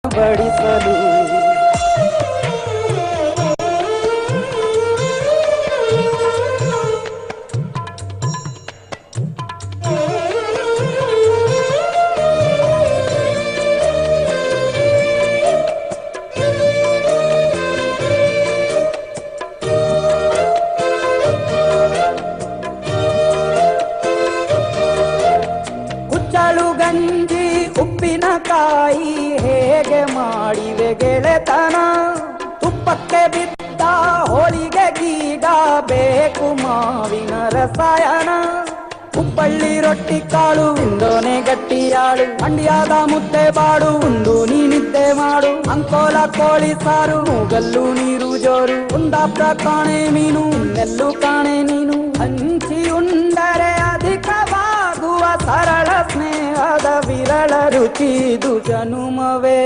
ಬಡಿಸಲು ಕುಚ್ಚಳು ಗಂಜಿ ಉಪ್ಪಿನಕಾಯಿ ಹೇಗೆ ಮಾಡಿವೆ ಗೆಳೆತನ ತುಪ್ಪಕ್ಕೆ ಬಿದ್ದ ಹೋಳಿಗೆ ಗೀಗ ಬೇಕು ಮಾವಿನ ರಸಾಯನ ಹುಬ್ಬಳ್ಳಿ ರೊಟ್ಟಿ ಕಾಳು ಇಂದೋನೆ ಗಟ್ಟಿಯಾಳು ಮಂಡ್ಯದ ಮುದ್ದೆ ಬಾಡು ಉಂಡು ನೀನಿದ್ದೆ ಮಾಡು ಅಂಕೋಲ ಕೋಳಿ ಸಾರು ಮೂಗಲ್ಲು ನೀರು ಜೋರು ಕುಂದಾಪುರ ಕಾಣೆ ಮೀನು ಇನ್ನೆಲ್ಲೂ ಕಾಣೆ ನೀನು ಹಂಚಿ ಉಂಡರೆ ಅಧಿಕವಾಗುವ ಸರಳ ಸ್ನೇಹದ ವಿರಳ ರುಚಿ ಇದು ಜನುಮವೇ.